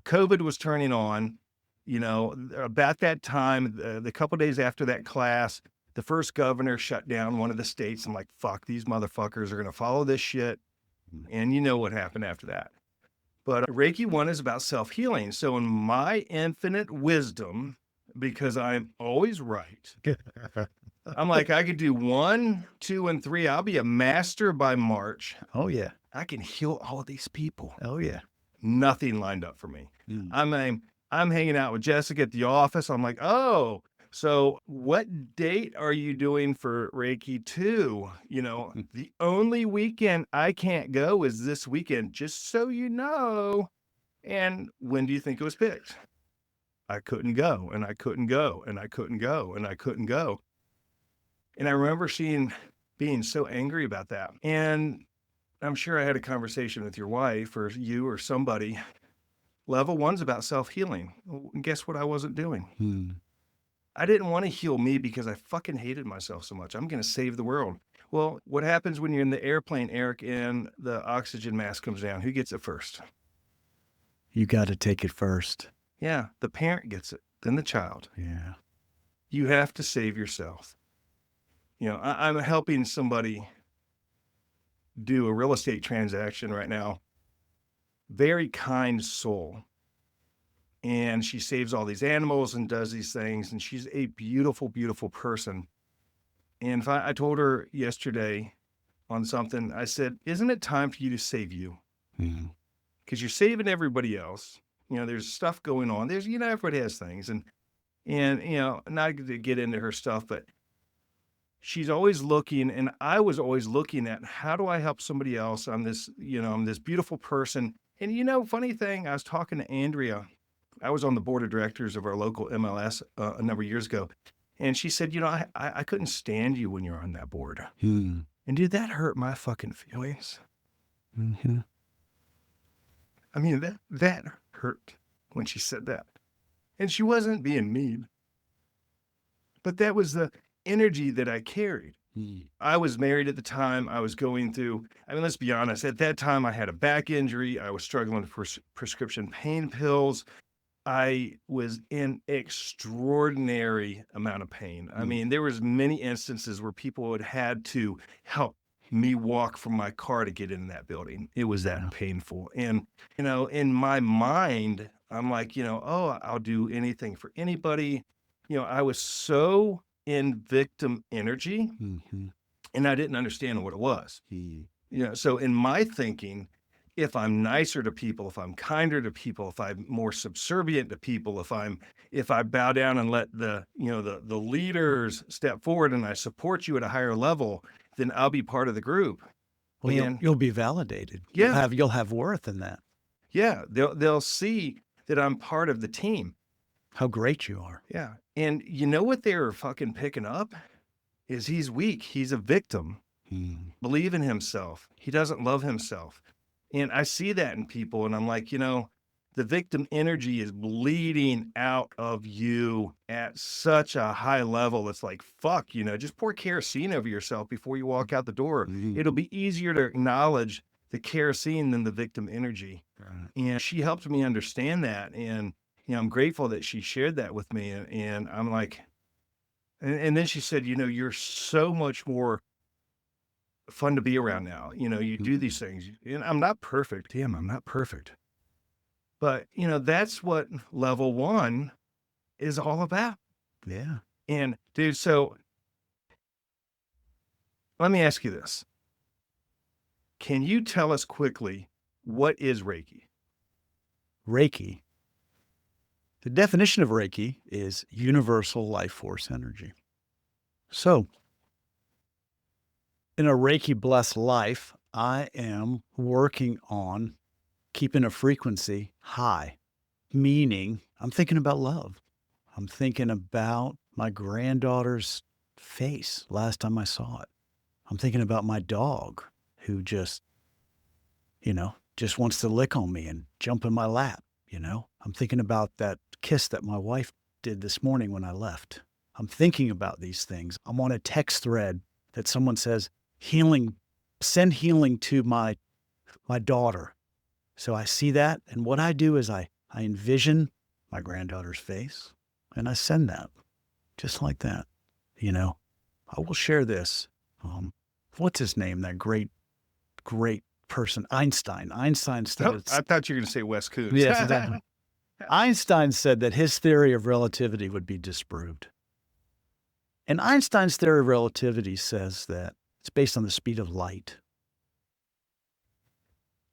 COVID was turning on. About that time, the couple days after that class, the first governor shut down one of the states. I'm like, fuck, these motherfuckers are going to follow this shit. And you know what happened after that. But Reiki 1 is about self-healing. So in my infinite wisdom, because I'm always right, I'm like, I could do 1, 2, and 3. I'll be a master by March. Oh, yeah. I can heal all of these people. Oh, yeah. Nothing lined up for me. I'm hanging out with Jessica at the office. I'm like, oh, so what date are you doing for Reiki 2? The only weekend I can't go is this weekend, just so you know. And when do you think it was picked? I couldn't go, and I couldn't go, and I couldn't go, and I couldn't go. And I remember being so angry about that. And I'm sure I had a conversation with your wife or you or somebody. Level 1's about self-healing. And guess what I wasn't doing? I didn't want to heal me because I fucking hated myself so much. I'm going to save the world. Well, what happens when you're in the airplane, Eric, and the oxygen mask comes down? Who gets it first? You got to take it first. Yeah, the parent gets it, then the child. Yeah. You have to save yourself. I'm helping somebody do a real estate transaction right now. Very kind soul. And she saves all these animals and does these things. And she's a beautiful, beautiful person. And I told her yesterday on something, I said, isn't it time for you to save you? Because you're saving everybody else. There's stuff going on. Everybody has things. And not to get into her stuff, but she's always looking, and I was always looking at how do I help somebody else? I'm this beautiful person. And funny thing, I was talking to Andrea. I was on the board of directors of our local MLS a number of years ago. And she said, I couldn't stand you when you're on that board. Hmm. And dude, that hurt my fucking feelings. Mm-hmm. I mean, that hurt when she said that. And she wasn't being mean, but that was the energy that I carried. I was married at the time. I was going through, I mean, let's be honest, at that time I had a back injury. I was struggling for prescription pain pills. I was in extraordinary amount of pain. I mean, there was many instances where people had to help me walk from my car to get in that building. It was that painful. And, in my mind, I'm like, oh, I'll do anything for anybody. I was so in victim energy, Mm-hmm. and I didn't understand what it was. So in my thinking, if I'm nicer to people, if I'm kinder to people, if I'm more subservient to people, if I bow down and let the leaders step forward and I support you at a higher level, then I'll be part of the group. Well, And you'll be validated. Yeah. You'll have worth in that. yeah, they'll see that I'm part of the team. How great you are. Yeah. And you know what they're fucking picking up is he's weak. He's a victim. Believe in himself. He doesn't love himself. And I see that in people, and I'm like, the victim energy is bleeding out of you at such a high level. It's like, fuck, just pour kerosene over yourself before you walk out the door. It'll be easier to acknowledge the kerosene than the victim energy. Right. And she helped me understand that. And, I'm grateful that she shared that with me. And I'm like, and then she said, you're so much more fun to be around now. You do these things, and I'm not perfect. Damn, I'm not perfect. But, that's what level 1 is all about. Yeah. And dude, so let me ask you this. Can you tell us quickly, what is Reiki? Reiki. The definition of Reiki is universal life force energy. So, in a Reiki blessed life, I am working on keeping a frequency high, meaning I'm thinking about love. I'm thinking about my granddaughter's face last time I saw it. I'm thinking about my dog who just wants to lick on me and jump in my lap. I'm thinking about that kiss that my wife did this morning when I left. I'm thinking about these things. I'm on a text thread that someone says, send healing to my daughter. So I see that. And what I do is I envision my granddaughter's face and I send that just like that. I will share this. What's his name? That great person, Einstein. Einstein said, I thought you were going to say Wes Coons. Yes, exactly. Einstein said that his theory of relativity would be disproved. And Einstein's theory of relativity says that it's based on the speed of light.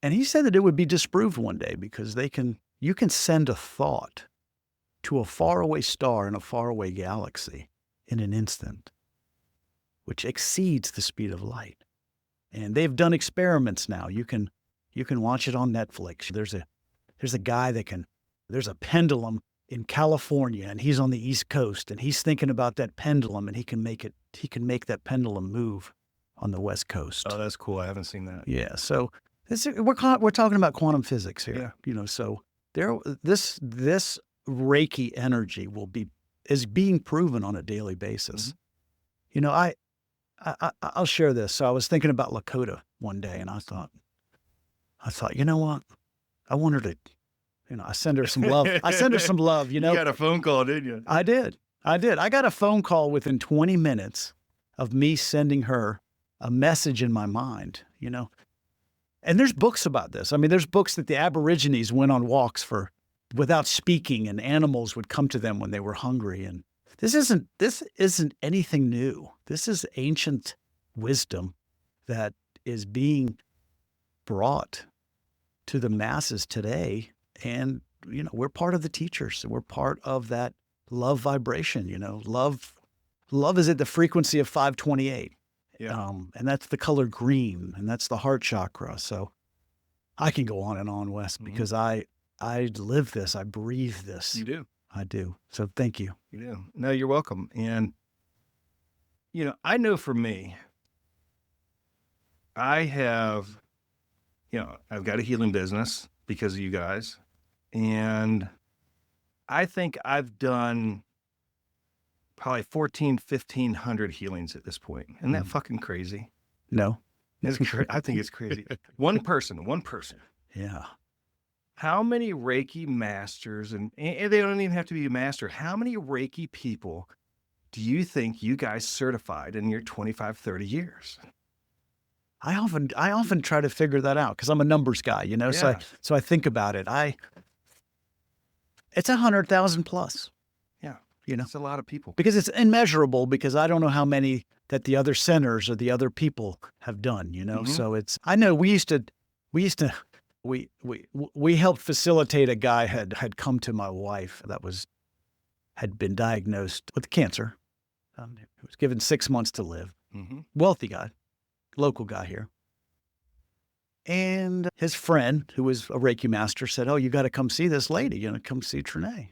And he said that it would be disproved one day because you can send a thought to a faraway star in a faraway galaxy in an instant, which exceeds the speed of light. And they've done experiments now. You can watch it on Netflix. There's a guy there's a pendulum in California and he's on the East Coast and he's thinking about that pendulum and he can make that pendulum move on the West Coast. Oh, that's cool. I haven't seen that. Yeah. So we're talking about quantum physics here. Yeah. So this Reiki energy is being proven on a daily basis. Mm-hmm. I'll share this. So I was thinking about Lakota one day and I thought, you know what? I want her to, I send her some love. You got a phone call, didn't you? I did. I got a phone call within 20 minutes of me sending her a message in my mind, And there's books about this. I mean, there's books that the Aborigines went on walks without speaking and animals would come to them when they were hungry. And this isn't anything new. This is ancient wisdom that is being brought to the masses today. And, we're part of the teachers. We're part of that love vibration, Love is at the frequency of 528. Yeah. And that's the color green, and that's the heart chakra. So I can go on and on, Wes, because I live this. I breathe this. You do. I do. So thank you. You do. No, you're welcome. And I know for me, I have, I've got a healing business because of you guys. And I think I've done probably 1,500 healings at this point. Isn't that fucking crazy? No. I think it's crazy. One person. Yeah. How many Reiki masters, and they don't even have to be a master, how many Reiki people do you think you guys certified in your 25, 30 years? I often try to figure that out because I'm a numbers guy, Yeah. So I think about it. It's 100,000 plus. Yeah. You know, It's a lot of people. because it's immeasurable, because I don't know how many that the other centers or the other people have done, Mhm. So I know we helped facilitate a guy had come to my wife that had been diagnosed with cancer. He was given 6 months to live. Mm-hmm. Wealthy guy, local guy here. And his friend, who was a Reiki master, said, "Oh, you got to come see this lady, come see Trinae."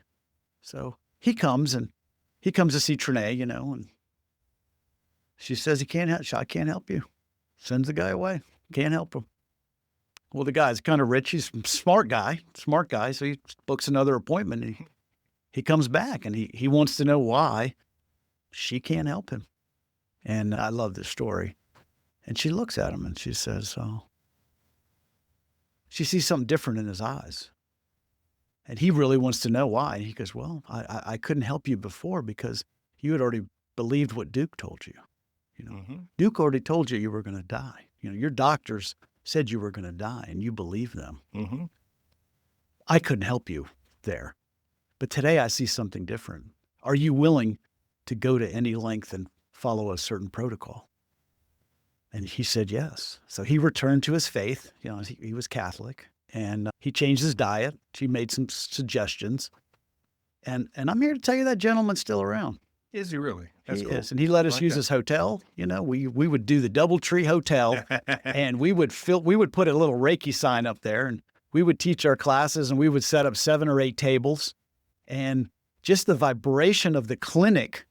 So he comes to see Trinae, and she says, I can't help you. Sends the guy away. Can't help him. Well, the guy's kind of rich. He's a smart guy. So he books another appointment. And he comes back and he wants to know why she can't help him. And I love this story. And she looks at him and she says, she sees something different in his eyes. And he really wants to know why. And he goes, "Well, I couldn't help you before because you had already believed what Duke told you. Mm-hmm. Duke already told you were going to die. Your doctors said you were going to die and you believed them. Mm-hmm. I couldn't help you there. But today I see something different. Are you willing to go to any length and follow a certain protocol?" And he said yes. So he returned to his faith. He was Catholic, and he changed his diet. She made some suggestions. And I'm here to tell you that gentleman's still around. Is he really? That's He cool. is. And he let us Like use that. his hotel. We would do the DoubleTree Hotel, and we would put a little Reiki sign up there, and we would teach our classes, and we would set up 7 or 8 tables. And just the vibration of the clinic,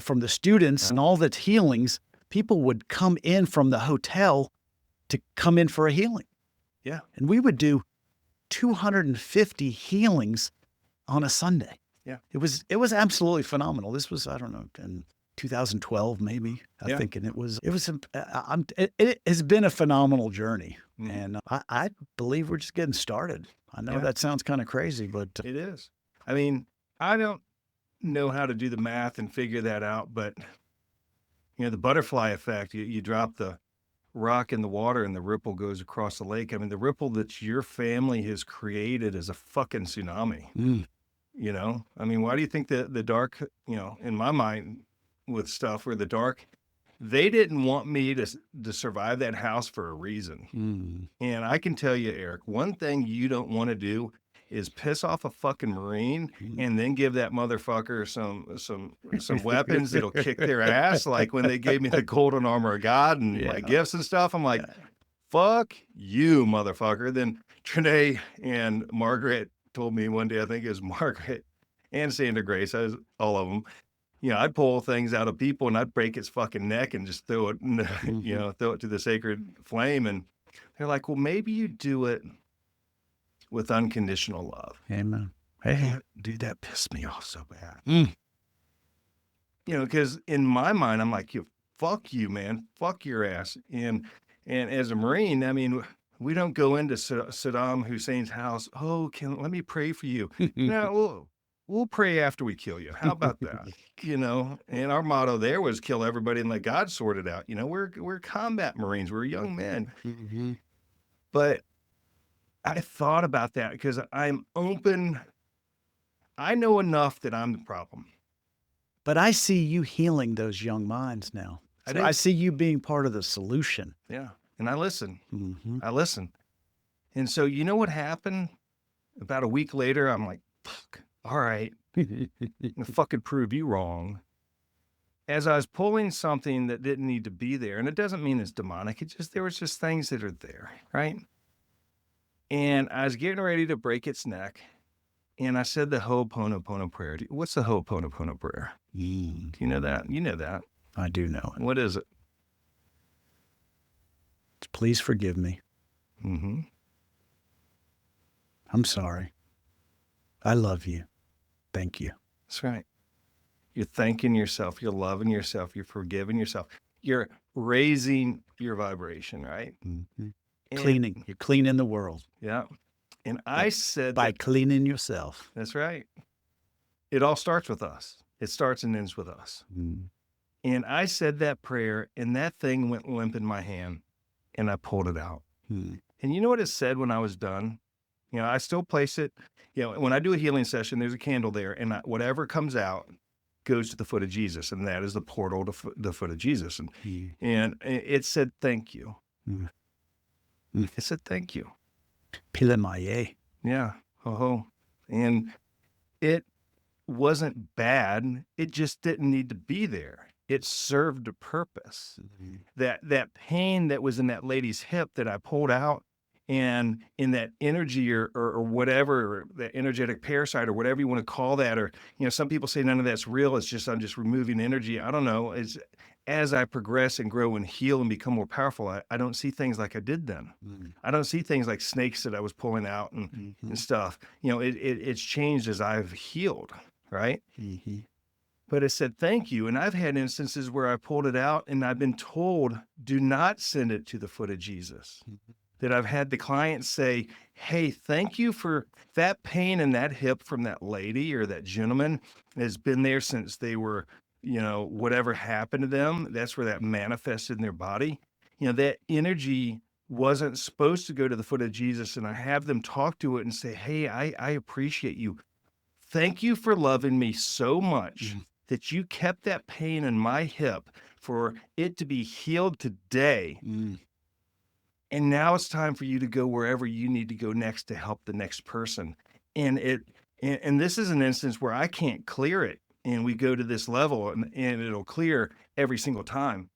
from the students and all the healings, people would come in from the hotel to come in for a healing. Yeah. And we would do 250 healings on a Sunday. Yeah. It was absolutely phenomenal. This was, I don't know, in 2012 maybe, I think. And it has been a phenomenal journey. Mm-hmm. And I believe we're just getting started. I know that sounds kind of crazy, but It is. I mean, I don't know how to do the math and figure that out, but the butterfly effect, you drop the rock in the water and the ripple goes across the lake. I mean, the ripple that your family has created is a fucking tsunami. I mean, why do you think the dark, in my mind with stuff where the dark, they didn't want me to survive that house for a reason. And I can tell you, Eric, one thing you don't want to do is piss off a fucking Marine and then give that motherfucker some weapons that'll kick their ass. Like when they gave me the golden armor of God and my gifts and stuff, I'm like, fuck you, motherfucker. Then Trinae and Margaret told me one day, I think it was Margaret and Sandra Grace, all of them, I'd pull things out of people and I'd break its fucking neck and just throw it, throw it to the sacred flame. And they're like, well, maybe you do it with unconditional love. Amen. Hey, Dude, that pissed me off so bad. Because in my mind, I'm like, fuck you, man. Fuck your ass. And as a Marine, I mean, we don't go into Saddam Hussein's house. Oh, let me pray for you. No, we'll pray after we kill you. How about that? And our motto there was kill everybody and let God sort it out. We're combat Marines. We're young men. Mm-hmm. But I thought about that because I'm open. I know enough that I'm the problem. But I see you healing those young minds now. I see you being part of the solution. Yeah. And I listen. Mm-hmm. I listen. And so you know what happened? About a week later, I'm like, fuck, all right. I'm gonna fucking prove you wrong. As I was pulling something that didn't need to be there, and it doesn't mean it's demonic, there was just things that are there, right? And I was getting ready to break its neck, and I said the Ho'oponopono prayer. What's the Ho'oponopono prayer? Do you know that? You know that. I do know it. What is it? Please forgive me. Mm-hmm. I'm sorry. I love you. Thank you. That's right. You're thanking yourself. You're loving yourself. You're forgiving yourself. You're raising your vibration, right? Mm-hmm. And- Cleaning. You're cleaning the world. Yeah. And I said by that, cleaning yourself. that's right. It all starts with us. It starts and ends with us. Mm. And I said that prayer, and that thing went limp in my hand, and I pulled it out. Mm. And you know what it said when I was done? I still place it. When I do a healing session, there's a candle there, and whatever comes out goes to the foot of Jesus, and that is the portal to the foot of Jesus. And it said, thank you. Mm. It said, thank you. Pilemaye. Yeah. Oh. And it wasn't bad. It just didn't need to be there. It served a purpose. Mm-hmm. That pain that was in that lady's hip that I pulled out, and in that energy or whatever, that energetic parasite or whatever you want to call that, or, some people say none of that's real. It's just, I'm just removing energy. I don't know. As I progress and grow and heal and become more powerful, I don't see things like I did then. Mm-hmm. I don't see things like snakes that I was pulling out and stuff. It's changed as I've healed, right? Mm-hmm. But it said, thank you. And I've had instances where I pulled it out and I've been told, do not send it to the foot of Jesus. Mm-hmm. That I've had the client say, hey, thank you for that pain in that hip from that lady or that gentleman has been there since they were, whatever happened to them. That's where that manifested in their body. That energy wasn't supposed to go to the foot of Jesus. And I have them talk to it and say, hey, I appreciate you. Thank you for loving me so much that you kept that pain in my hip for it to be healed today. And now it's time for you to go wherever you need to go next to help the next person. And this is an instance where I can't clear it. And we go to this level and it'll clear every single time.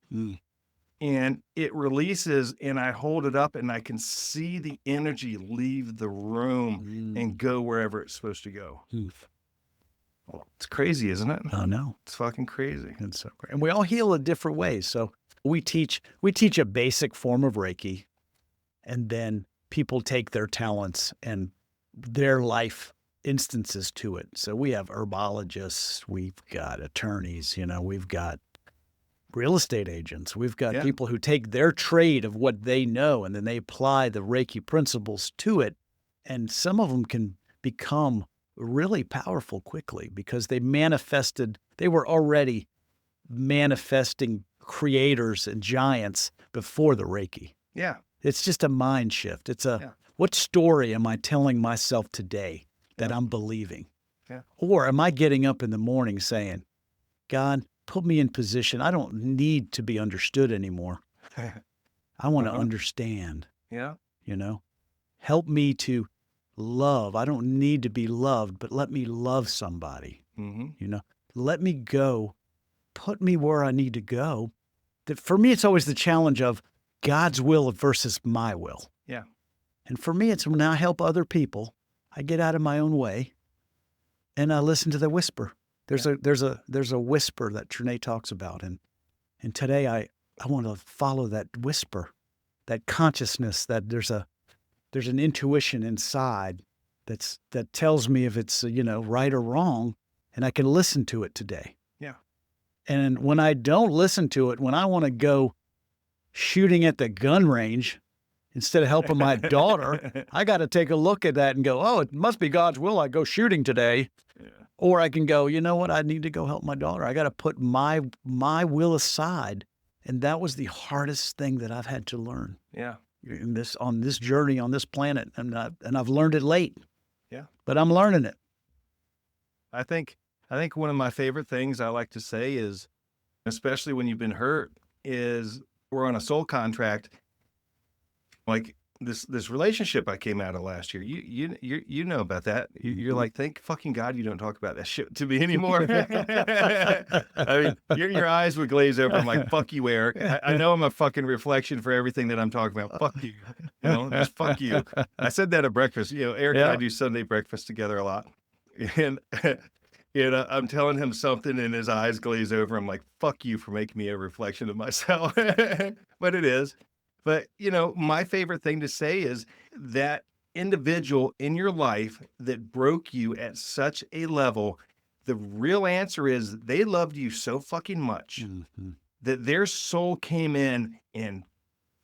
And it releases and I hold it up and I can see the energy leave the room and go wherever it's supposed to go. Well, it's crazy, isn't it? Oh, no. It's fucking crazy. It's so great. And we all heal in different ways. So we teach a basic form of Reiki, and then people take their talents and their life instances to it. So we have herbologists, we've got attorneys, we've got real estate agents, we've got people who take their trade of what they know and then they apply the Reiki principles to it. And some of them can become really powerful quickly because they were already manifesting creators and giants before the Reiki. Yeah. It's just a mind shift. It's what story am I telling myself today that I'm believing? Yeah. Or am I getting up in the morning saying, God, put me in position. I don't need to be understood anymore. I want to understand. Yeah. Help me to love. I don't need to be loved, but let me love somebody. Let me go. Put me where I need to go. That for me, it's always the challenge of God's will versus my will. Yeah. And for me, it's when I help other people, I get out of my own way and I listen to the whisper. There's a whisper that Trinae talks about. And today I want to follow that whisper, that consciousness that there's an intuition inside that tells me if it's, right or wrong, and I can listen to it today. Yeah. And when I don't listen to it, when I want to go shooting at the gun range instead of helping my daughter, I got to take a look at that and go, oh, it must be God's will I go shooting today. Yeah. Or I can go, you know what? I need to go help my daughter. I got to put my will aside. And that was the hardest thing that I've had to learn. Yeah. On this journey on this planet. And I've learned it late. Yeah. But I'm learning it. I think one of my favorite things I like to say is, especially when you've been hurt, is we're on a soul contract. Like this relationship I came out of last year. You know about that. You're like, thank fucking God you don't talk about that shit to me anymore. I mean, your eyes would glaze over. I'm like, fuck you, Eric. I know I'm a fucking reflection for everything that I'm talking about. Fuck you. Just fuck you. I said that at breakfast. Eric and I do Sunday breakfast together a lot. And I'm telling him something and his eyes glaze over. I'm like, fuck you for making me a reflection of myself. But it is. But, my favorite thing to say is that individual in your life that broke you at such a level, the real answer is they loved you so fucking much that their soul came in and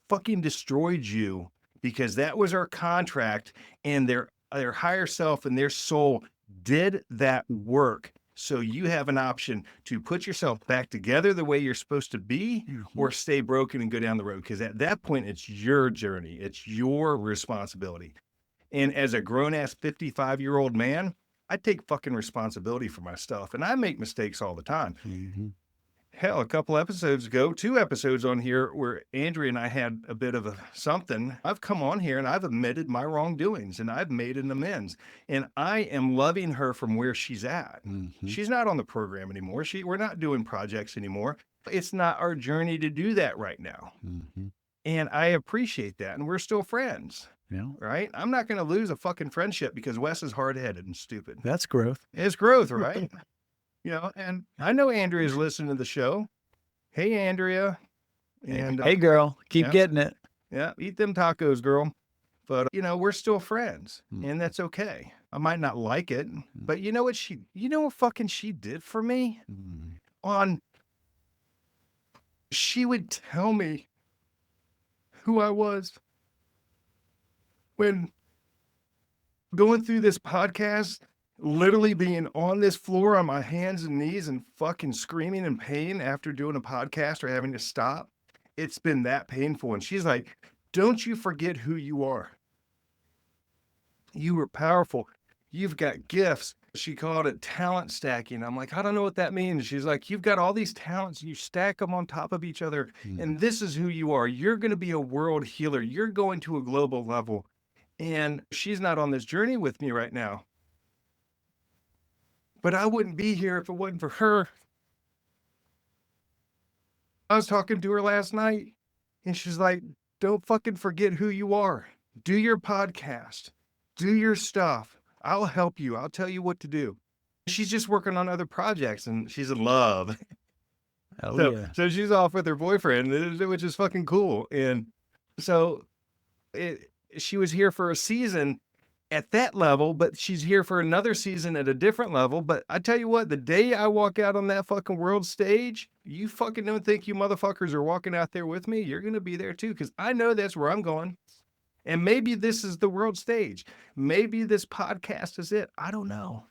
fucking destroyed you because that was our contract, and their higher self and their soul did that work. So you have an option to put yourself back together the way you're supposed to be, or stay broken and go down the road. Because at that point, it's your journey. It's your responsibility. And as a grown-ass 55-year-old man, I take fucking responsibility for my stuff. And I make mistakes all the time. Hell, a couple episodes ago, 2 episodes on here where Andrea and I had a bit of something. I've come on here and I've admitted my wrongdoings and I've made an amends. And I am loving her from where she's at. She's not on the program anymore. We're not doing projects anymore. It's not our journey to do that right now. And I appreciate that. And we're still friends. Yeah. Right? I'm not going to lose a fucking friendship because Wes is hard-headed and stupid. That's growth. It's growth, right? And I know Andrea's listening to the show. Hey, Andrea. And hey, girl, keep getting it. Yeah, eat them tacos, girl. But, we're still friends, and that's okay. I might not like it, but you know what fucking she did for me? She would tell me who I was when going through this podcast, literally being on this floor on my hands and knees and fucking screaming in pain after doing a podcast or having to stop. It's been that painful. And she's like, don't you forget who you are. You were powerful. You've got gifts. She called it talent stacking. I'm like, I don't know what that means. She's like, you've got all these talents. You stack them on top of each other. And this is who you are. You're going to be a world healer. You're going to a global level. And she's not on this journey with me right now. But I wouldn't be here if it wasn't for her. I was talking to her last night, and she's like, don't fucking forget who you are. Do your podcast. Do your stuff. I'll help you. I'll tell you what to do. She's just working on other projects, and she's in love. So she's off with her boyfriend, which is fucking cool. And so she was here for a season at that level, but she's here for another season at a different level. But I tell you what, the day I walk out on that fucking world stage, you fucking don't think you motherfuckers are walking out there with me. You're going to be there too, because I know that's where I'm going. And maybe this is the world stage. Maybe this podcast is it. I don't know.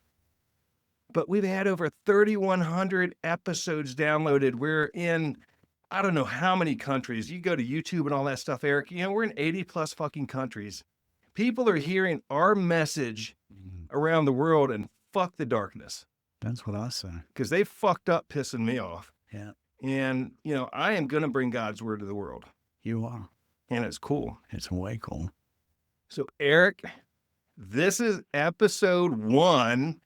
But we've had over 3,100 episodes downloaded. We're in, I don't know how many countries. You go to YouTube and all that stuff, Eric. We're in 80 plus fucking countries. People are hearing our message around the world, and fuck the darkness. That's what I say. Because they fucked up pissing me off. Yeah. And, I am going to bring God's word to the world. You are. And it's cool. It's way cool. So, Eric, this is episode 1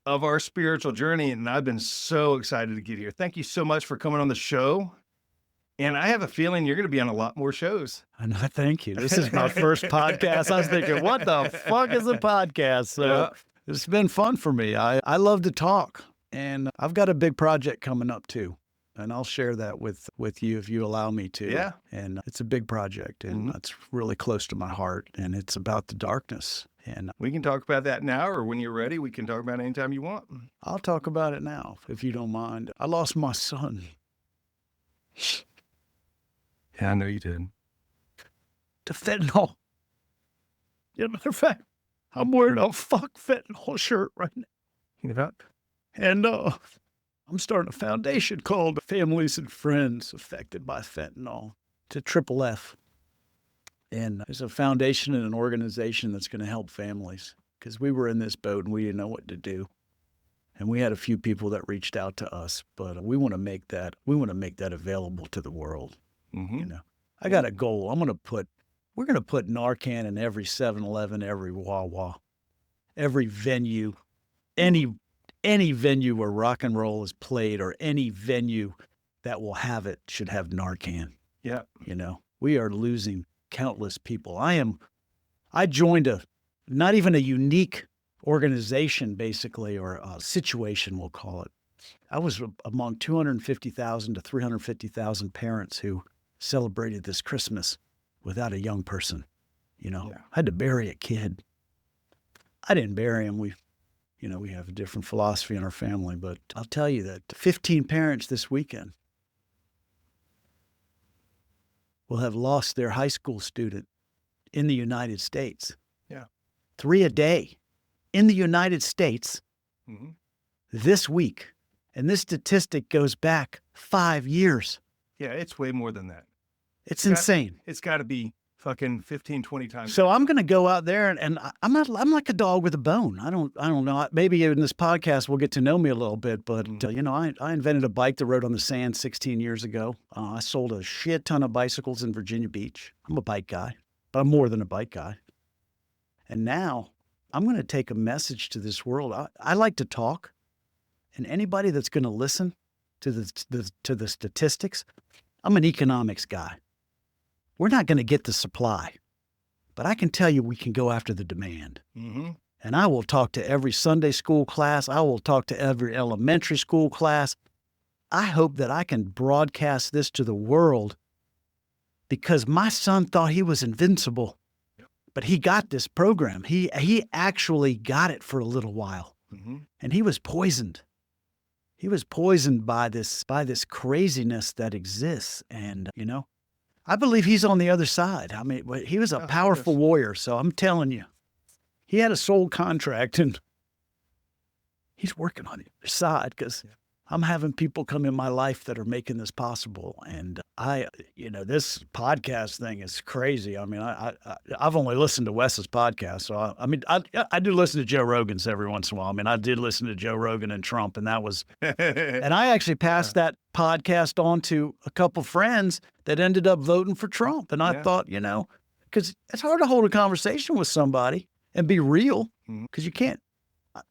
of our spiritual journey, and I've been so excited to get here. Thank you so much for coming on the show. And I have a feeling you're going to be on a lot more shows. And I thank you. This is my first podcast. I was thinking, what the fuck is a podcast? So it's been fun for me. I love to talk, and I've got a big project coming up too. And I'll share that with you if you allow me to. Yeah. And it's a big project, and it's really close to my heart, and it's about the darkness. And we can talk about that now, or when you're ready, we can talk about it anytime you want. I'll talk about it now, if you don't mind. I lost my son. Yeah, I know you did. To fentanyl. As a matter of fact, I'm wearing a fuck fentanyl shirt right now. And I'm starting a foundation called Families and Friends Affected by Fentanyl. It's a triple F. And it's a foundation and an organization that's going to help families, because we were in this boat and we didn't know what to do. And we had a few people that reached out to us, but we want to make that available to the world. I got a goal. We're going to put Narcan in every 7-Eleven, every Wawa, every venue, any venue where rock and roll is played, or any venue that will have it should have Narcan. Yeah. We are losing countless people. I joined not even a unique organization, basically, or a situation, we'll call it. I was among 250,000 to 350,000 parents who celebrated this Christmas without a young person. I had to bury a kid. I didn't bury him. We have a different philosophy in our family, but I'll tell you that 15 parents this weekend will have lost their high school student in the United States. Yeah. 3 a day in the United States Mm-hmm. this week. And this statistic goes back 5 years. Yeah, it's way more than that. It's insane. It's got to be fucking 15, 20 times. So I'm going to go out there and I'm like a dog with a bone. I don't know. Maybe in this podcast we'll get to know me a little bit, but I invented a bike that rode on the sand 16 years ago. I sold a shit ton of bicycles in Virginia Beach. I'm a bike guy, but I'm more than a bike guy. And now I'm going to take a message to this world. I like to talk, and anybody that's going to listen to the statistics, I'm an economics guy. We're not going to get the supply, but I can tell you we can go after the demand. Mm-hmm. And I will talk to every Sunday school class. I will talk to every elementary school class. I hope that I can broadcast this to the world because my son thought he was invincible, but he got this program. He actually got it for a little while, and he was poisoned. He was poisoned by this craziness that exists, and I believe he's on the other side. I mean, he was a powerful warrior, so I'm telling you, he had a soul contract, and he's working on the other side because I'm having people come in my life that are making this possible. And this podcast thing is crazy. I mean, I've only listened to Wes's podcast, so I do listen to Joe Rogan's every once in a while. I mean, I did listen to Joe Rogan and Trump, and that was, and I actually passed that podcast on to a couple friends that ended up voting for Trump. And I thought, because it's hard to hold a conversation with somebody and be real, because you can't.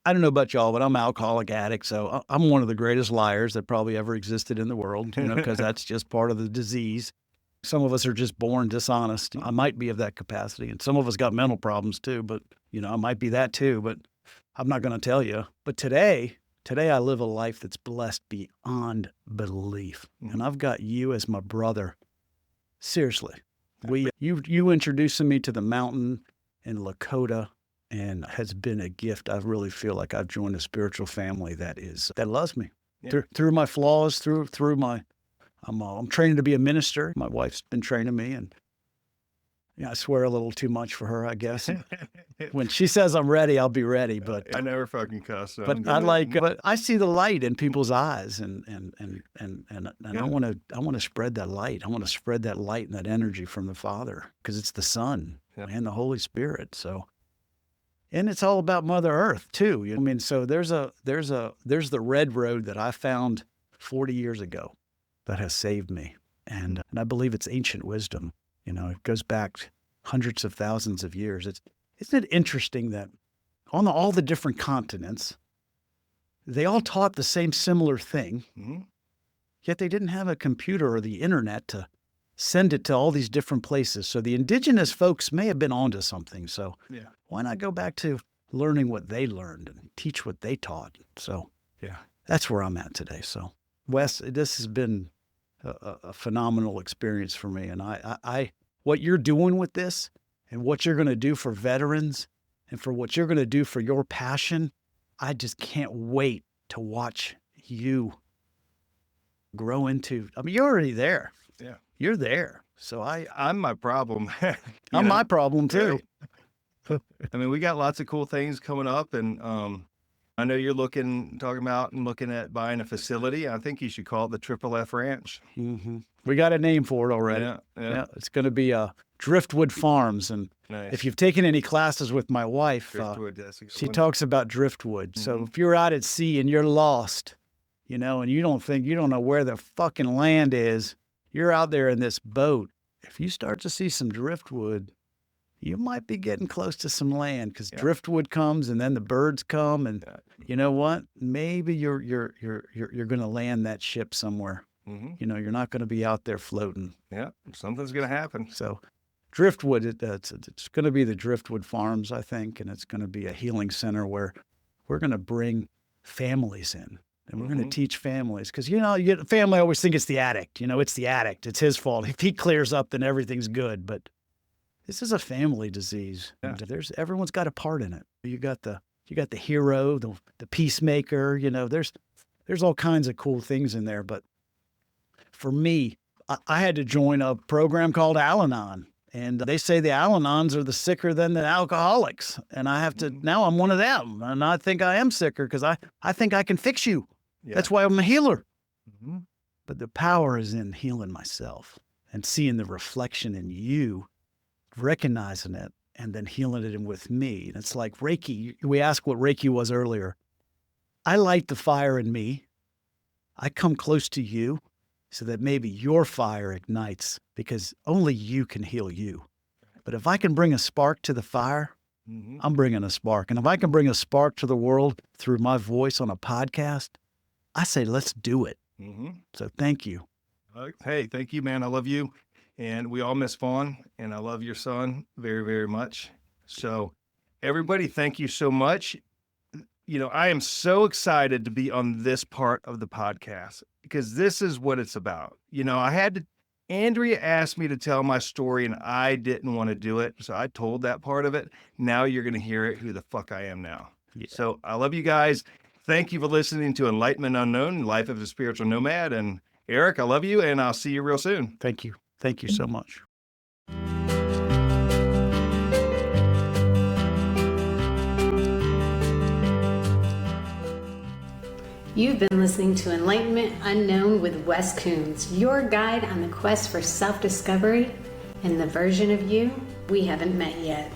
I don't know about y'all, but I'm an alcoholic addict, so I'm one of the greatest liars that probably ever existed in the world, because that's just part of the disease. Some of us are just born dishonest. I might be of that capacity, and some of us got mental problems too, but, I might be that too, but I'm not going to tell you. But today I live a life that's blessed beyond belief, and I've got you as my brother. Seriously. You introducing me to the mountain in Lakota, and has been a gift. I really feel like I've joined a spiritual family that loves me through my flaws, through my. I'm training to be a minister. My wife's been training me, and I swear a little too much for her, I guess. When she says I'm ready, I'll be ready. But I never fucking cuss. So but but I see the light in people's eyes, and I want to spread that light. I want to spread that light and that energy from the Father, because it's the Son and the Holy Spirit. So. And it's all about Mother Earth too. So there's the red road that I found 40 years ago that has saved me. And I believe it's ancient wisdom. It goes back hundreds of thousands of years. Isn't it interesting that on all the different continents, they all taught the same similar thing, yet they didn't have a computer or the internet to send it to all these different places. So the indigenous folks may have been onto something. So why not go back to learning what they learned and teach what they taught? So that's where I'm at today. So Wes, this has been a phenomenal experience for me. And I what you're doing with this and what you're going to do for veterans and for what you're going to do for your passion, I just can't wait to watch you grow into, you're already there. Yeah. You're there. So I'm my problem. I'm my problem too. We got lots of cool things coming up, and I know you're looking at buying a facility. I think you should call it the Triple F Ranch. We got a name for it already. Yeah. It's going to be Driftwood Farms, and if you've taken any classes with my wife, she talks about driftwood. So if you're out at sea and you're lost, and you don't know where the fucking land is, you're out there in this boat. If you start to see some driftwood, you might be getting close to some land, because driftwood comes and then the birds come, and you know what? Maybe you're going to land that ship somewhere. You're not going to be out there floating. Yeah, something's going to happen. So Driftwood, it's going to be the Driftwood Farms, I think, and it's going to be a healing center where we're going to bring families in. And we're going to teach families because, family always think it's the addict. It's the addict. It's his fault. If he clears up, then everything's good. But this is a family disease. Yeah. Everyone's got a part in it. You got the hero, the peacemaker. There's all kinds of cool things in there. But for me, I had to join a program called Al-Anon. And they say the Al-Anons are the sicker than the alcoholics. And I have to, now I'm one of them. And I think I am sicker because I think I can fix you. Yeah. That's why I'm a healer. Mm-hmm. But the power is in healing myself and seeing the reflection in you, recognizing it, and then healing it in with me. And it's like Reiki. We asked what Reiki was earlier. I light the fire in me. I come close to you so that maybe your fire ignites because only you can heal you. But if I can bring a spark to the fire, I'm bringing a spark. And if I can bring a spark to the world through my voice on a podcast, I say, let's do it. So thank you. Hey, thank you, man. I love you. And we all miss Vaughn, and I love your son very, very much. So everybody, thank you so much. I am so excited to be on this part of the podcast because this is what it's about. Andrea asked me to tell my story and I didn't want to do it. So I told that part of it. Now you're going to hear it, who the fuck I am now. Yeah. So I love you guys. Thank you for listening to Enlightenment Unknown, Life of a Spiritual Nomad. And Eric, I love you, and I'll see you real soon. Thank you. Thank you so much. You've been listening to Enlightenment Unknown with Wes Coons, your guide on the quest for self-discovery and the version of you we haven't met yet.